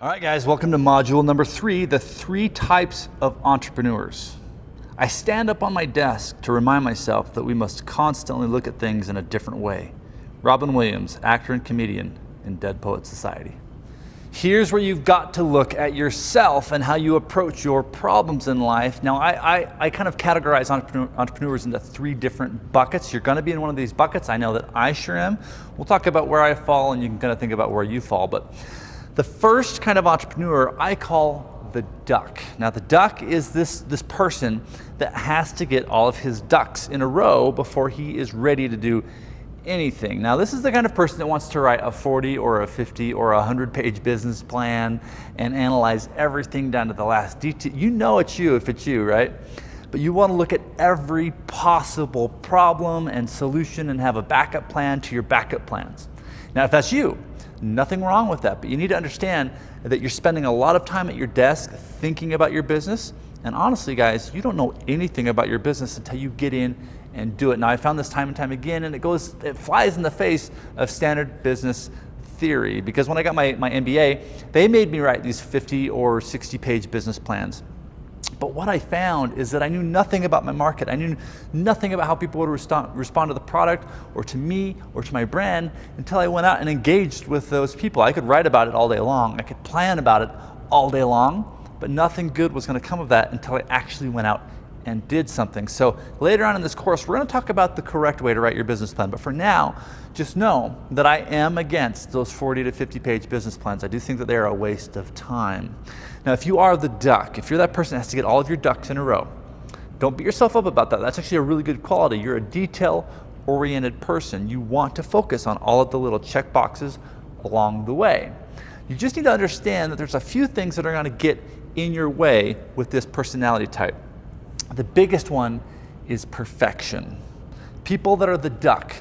All right, guys, welcome to module number 3, the 3 types of entrepreneurs. I stand up on my desk to remind myself that we must constantly look at things in a different way. Robin Williams, actor and comedian in Dead Poets Society. Here's where you've got to look at yourself and how you approach your problems in life. Now, I kind of categorize entrepreneurs into 3 different buckets. You're going to be in one of these buckets. I know that I sure am. We'll talk about where I fall, and you can kind of think about where you fall. But the first kind of entrepreneur I call the duck. Now, the duck is this person that has to get all of his ducks in a row before he is ready to do anything. Now, this is the kind of person that wants to write a 40 or a 50 or a 100-page business plan and analyze everything down to the last detail. You know it's you if it's you, right? But you want to look at every possible problem and solution and have a backup plan to your backup plans. Now, if that's you, nothing wrong with that, but you need to understand that you're spending a lot of time at your desk thinking about your business. And honestly, guys, you don't know anything about your business until you get in and do it. Now, I found this time and time again, and it flies in the face of standard business theory, because when I got my MBA, they made me write these 50 or 60-page business plans. But what I found is that I knew nothing about my market. I knew nothing about how people would respond to the product or to me or to my brand until I went out and engaged with those people. I could write about it all day long. I could plan about it all day long, but nothing good was going to come of that until I actually went out and did something. So later on in this course, we're going to talk about the correct way to write your business plan. But for now, just know that I am against those 40 to 50-page business plans. I do think that they are a waste of time. Now, if you are the duck, if you're that person that has to get all of your ducks in a row, don't beat yourself up about that. That's actually a really good quality. You're a detail-oriented person. You want to focus on all of the little check boxes along the way. You just need to understand that there's a few things that are going to get in your way with this personality type. The biggest one is perfection. People that are the duck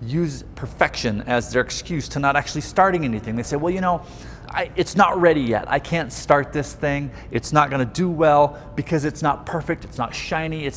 use perfection as their excuse to not actually starting anything. They say, well, you know, it's not ready yet. I can't start this thing. It's not going to do well because it's not perfect. It's not shiny.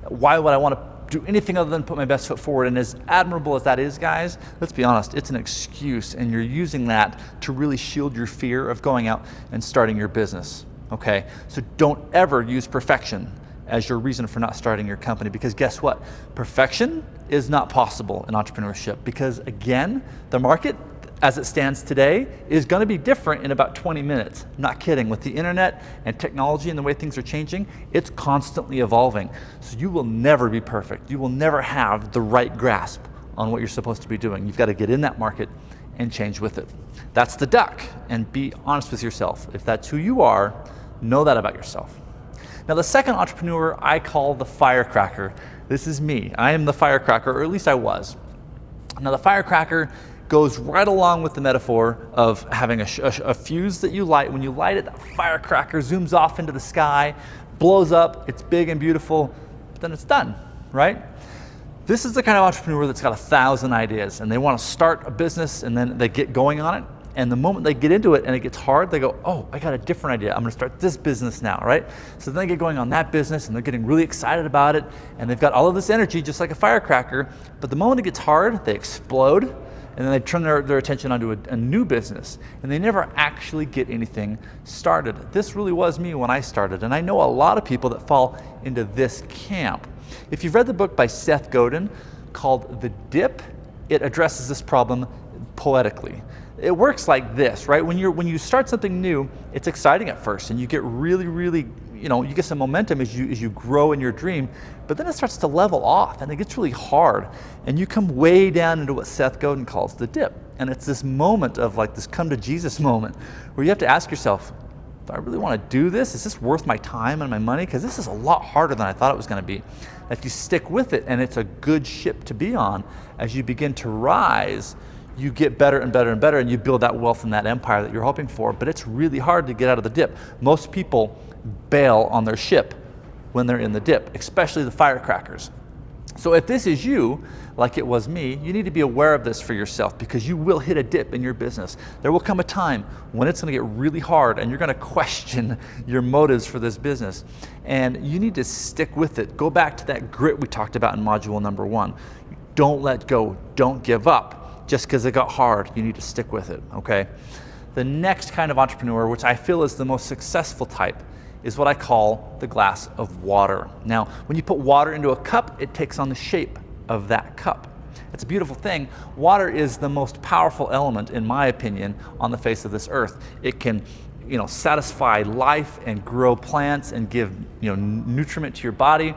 Why would I want to do anything other than put my best foot forward? And as admirable as that is, guys, let's be honest, it's an excuse, and you're using that to really shield your fear of going out and starting your business. Okay? So don't ever use perfection as your reason for not starting your company, because guess what? Perfection is not possible in entrepreneurship, because again, the market as it stands today is going to be different in about 20 minutes. I'm not kidding. With the internet and technology and the way things are changing, it's constantly evolving. So you will never be perfect. You will never have the right grasp on what you're supposed to be doing. You've got to get in that market and change with it. That's the duck, and be honest with yourself. If that's who you are, know that about yourself. Now, the second entrepreneur I call the firecracker. This is me. I am the firecracker, or at least I was. Now, the firecracker goes right along with the metaphor of having a fuse that you light. When you light it, that firecracker zooms off into the sky, blows up, it's big and beautiful, but then it's done, right? This is the kind of entrepreneur that's got 1,000 ideas, and they want to start a business, and then they get going on it. And the moment they get into it and it gets hard, they go, oh, I got a different idea. I'm going to start this business now, right? So then they get going on that business, and they're getting really excited about it, and they've got all of this energy just like a firecracker. But the moment it gets hard, they explode, and then they turn their attention onto a new business, and they never actually get anything started. This really was me when I started, and I know a lot of people that fall into this camp. If you've read the book by Seth Godin called The Dip, it addresses this problem poetically. It works like this, right? When you start something new, it's exciting at first, and you get really, you get some momentum as you grow in your dream, but then it starts to level off, and it gets really hard, and you come way down into what Seth Godin calls the dip. And it's this moment of like this come to Jesus moment where you have to ask yourself, do I really want to do this? Is this worth my time and my money? Because this is a lot harder than I thought it was going to be. If you stick with it, and it's a good ship to be on, as you begin to rise, you get better and better and better, and you build that wealth and that empire that you're hoping for. But it's really hard to get out of the dip. Most people bail on their ship when they're in the dip, especially the firecrackers. So if this is you, like it was me, you need to be aware of this for yourself, because you will hit a dip in your business. There will come a time when it's going to get really hard, and you're going to question your motives for this business. And you need to stick with it. Go back to that grit we talked about in module number 1. Don't let go. Don't give up. Just because it got hard, you need to stick with it, okay? The next kind of entrepreneur, which I feel is the most successful type, is what I call the glass of water. Now, when you put water into a cup, it takes on the shape of that cup. It's a beautiful thing. Water is the most powerful element, in my opinion, on the face of this earth. It can, satisfy life and grow plants and give, nutriment to your body,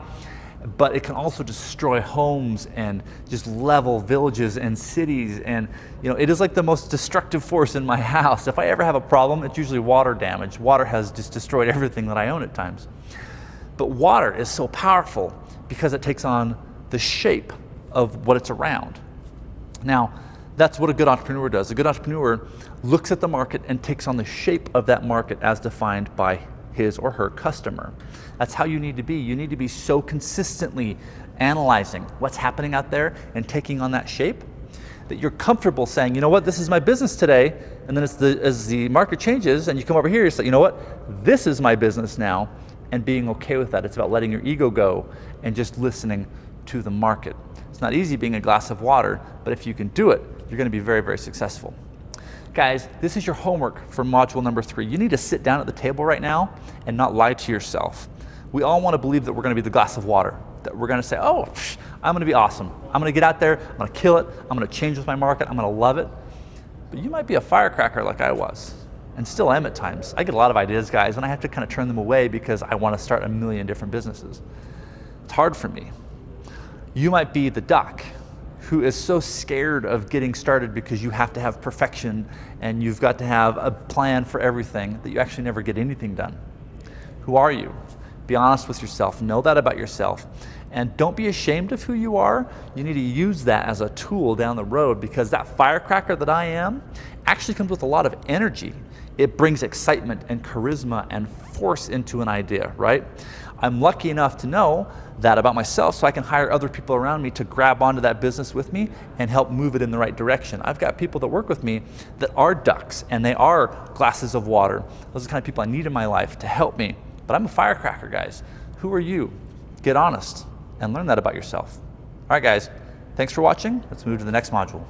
but it can also destroy homes and just level villages and cities. And, it is like the most destructive force in my house. If I ever have a problem, it's usually water damage. Water has just destroyed everything that I own at times. But water is so powerful because it takes on the shape of what it's around. Now, that's what a good entrepreneur does. A good entrepreneur looks at the market and takes on the shape of that market as defined by his or her customer. That's how you need to be. You need to be so consistently analyzing what's happening out there and taking on that shape that you're comfortable saying, this is my business today. And then as the market changes and you come over here, you say, this is my business now, and being okay with that. It's about letting your ego go and just listening to the market. It's not easy being a glass of water, but if you can do it, you're going to be very, very successful. Guys, this is your homework for module number 3. You need to sit down at the table right now and not lie to yourself. We all want to believe that we're going to be the glass of water, that we're going to say, I'm going to be awesome. I'm going to get out there, I'm going to kill it, I'm going to change with my market, I'm going to love it. But you might be a firecracker like I was, and still am at times. I get a lot of ideas, guys, and I have to kind of turn them away because I want to start a million different businesses. It's hard for me. You might be the duck who is so scared of getting started because you have to have perfection and you've got to have a plan for everything that you actually never get anything done. Who are you? Be honest with yourself. Know that about yourself. And don't be ashamed of who you are. You need to use that as a tool down the road, because that firecracker that I am actually comes with a lot of energy. It brings excitement and charisma and force into an idea, right? I'm lucky enough to know that about myself, so I can hire other people around me to grab onto that business with me and help move it in the right direction. I've got people that work with me that are ducks and they are glasses of water. Those are the kind of people I need in my life to help me. But I'm a firecracker, guys. Who are you? Get honest and learn that about yourself. All right, guys, thanks for watching. Let's move to the next module.